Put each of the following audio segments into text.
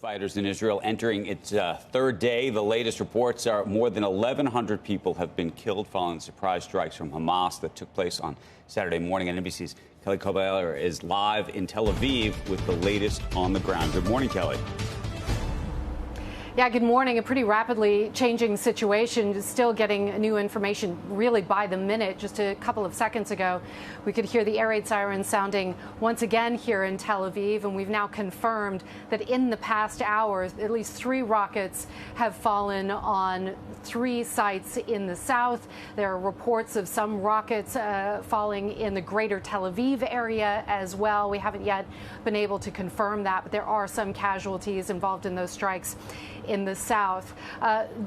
Fighters in Israel entering its third day. The latest reports are more than 1,100 people have been killed following surprise strikes from Hamas that took place on Saturday morning. And NBC's Kelly Kobayaler is live in Tel Aviv with the latest on the ground. Good morning, Kelly. Yeah, good morning. A pretty rapidly changing situation. Still getting new information really by the minute. Just a couple of seconds ago, we could hear the air raid sirens sounding once again here in Tel Aviv. And we've now confirmed that in the past hours, at least 3 rockets have fallen on 3 sites in the south. There are reports of some rockets falling in the greater Tel Aviv area as well. We haven't yet been able to confirm that, but there are some casualties involved in those strikes in the south.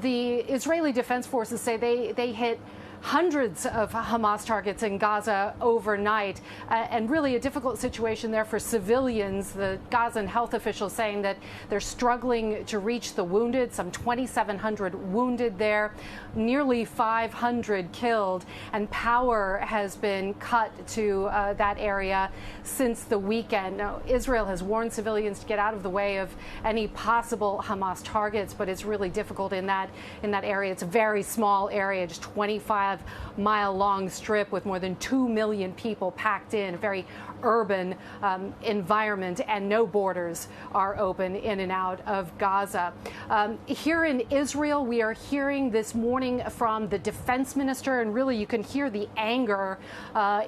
The Israeli Defense Forces say they hit hundreds of Hamas targets in Gaza overnight, and really a difficult situation there for civilians. The Gazan health officials saying that they're struggling to reach the wounded, some 2,700 wounded there, nearly 500 killed, and power has been cut to that area since the weekend. Now, Israel has warned civilians to get out of the way of any possible Hamas targets, but it's really difficult in that area. It's a very small area, just 25-mile-long strip with more than 2 million people packed in, a very urban environment, and no borders are open in and out of Gaza. Here in Israel, we are hearing this morning from the defense minister, and really you can hear the anger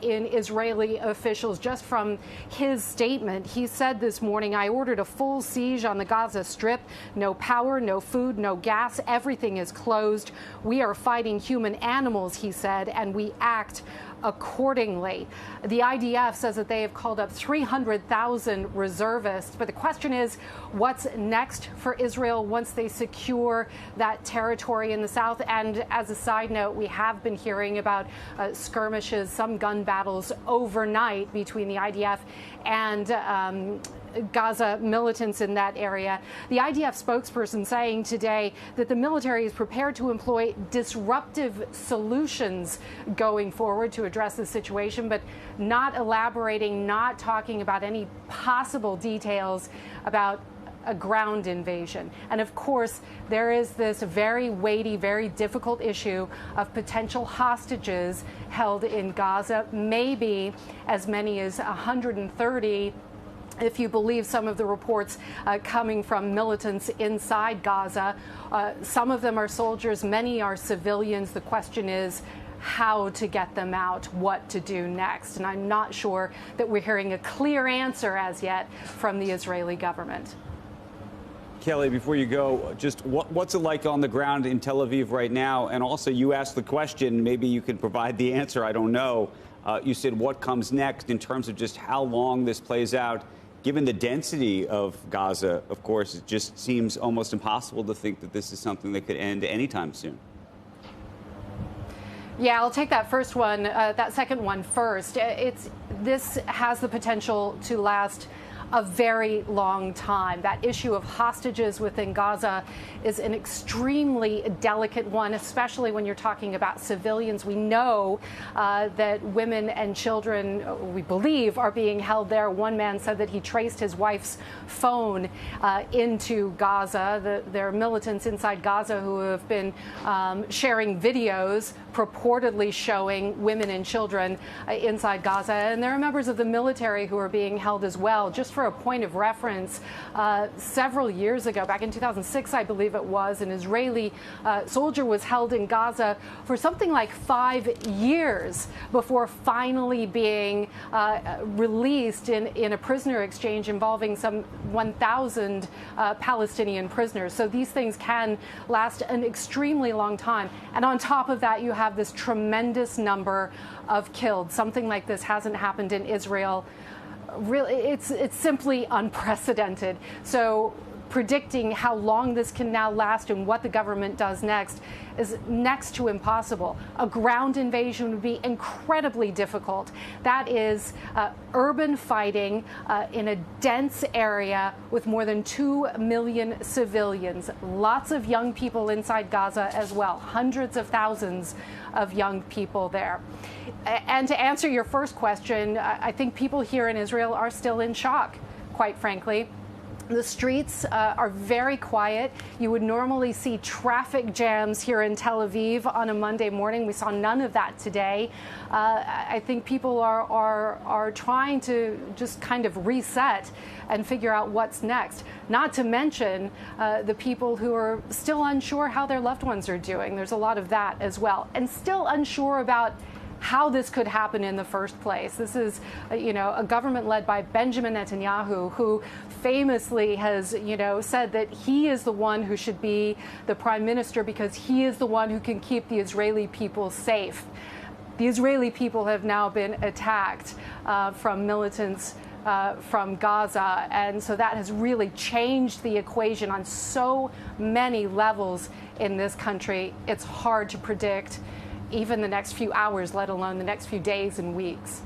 in Israeli officials just from his statement. He said this morning, "I ordered a full siege on the Gaza Strip. No power, no food, no gas. Everything is closed. We are fighting human animals," he said, "and we act accordingly." The IDF says that they have called up 300,000 reservists. But the question is, what's next for Israel once they secure that territory in the south? And as a side note, we have been hearing about skirmishes, some gun battles overnight between the IDF and Gaza militants in that area. The IDF spokesperson saying today that the military is prepared to employ disruptive solutions going forward to address the situation, but not elaborating, not talking about any possible details about a ground invasion. And of course, there is this very weighty, very difficult issue of potential hostages held in Gaza, maybe as many as 130 if you believe some of the reports coming from militants inside Gaza. Some of them are soldiers, many are civilians. The question is how to get them out, what to do next. And I'm not sure that we're hearing a clear answer as yet from the Israeli government. Kelly, before you go, just what's it like on the ground in Tel Aviv right now? And also, you asked the question, maybe you can provide the answer, I don't know. You said what comes next in terms of just how long this plays out. Given the density of Gaza, of course, it just seems almost impossible to think that this is something that could end anytime soon. Yeah, I'll take that first one, that second one first. This has the potential to last a very long time. That issue of hostages within Gaza is an extremely delicate one, especially when you're talking about civilians. We know that women and children, we believe, are being held there. One man said that he traced his wife's phone into Gaza. There are militants inside Gaza who have been sharing videos purportedly showing women and children inside Gaza. And there are members of the military who are being held as well. Just for a point of reference, several years ago, back in 2006, I believe it was, an Israeli soldier was held in Gaza for something like 5 years before finally being released in a prisoner exchange involving some 1,000 Palestinian prisoners. So these things can last an extremely long time. And on top of that, you have this tremendous number of killed. Something like this hasn't happened in Israel. Really, it's simply unprecedented. So predicting how long this can now last and what the government does next is next to impossible. A ground invasion would be incredibly difficult. That is urban fighting in a dense area with more than 2 million civilians. Lots of young people inside Gaza as well. Hundreds of thousands of young people there. And to answer your first question, I think people here in Israel are still in shock, quite frankly. The streets are very quiet. You would normally see traffic jams here in Tel Aviv on a Monday morning. We saw none of that today. I think people are trying to just kind of reset and figure out what's next. Not to mention the people who are still unsure how their loved ones are doing. There's a lot of that as well. And still unsure about how this could happen in the first place. This is, a government led by Benjamin Netanyahu, who famously has, said that he is the one who should be the prime minister because he is the one who can keep the Israeli people safe. The Israeli people have now been attacked from militants from Gaza, and so that has really changed the equation on so many levels in this country. It's hard to predict even the next few hours, let alone the next few days and weeks.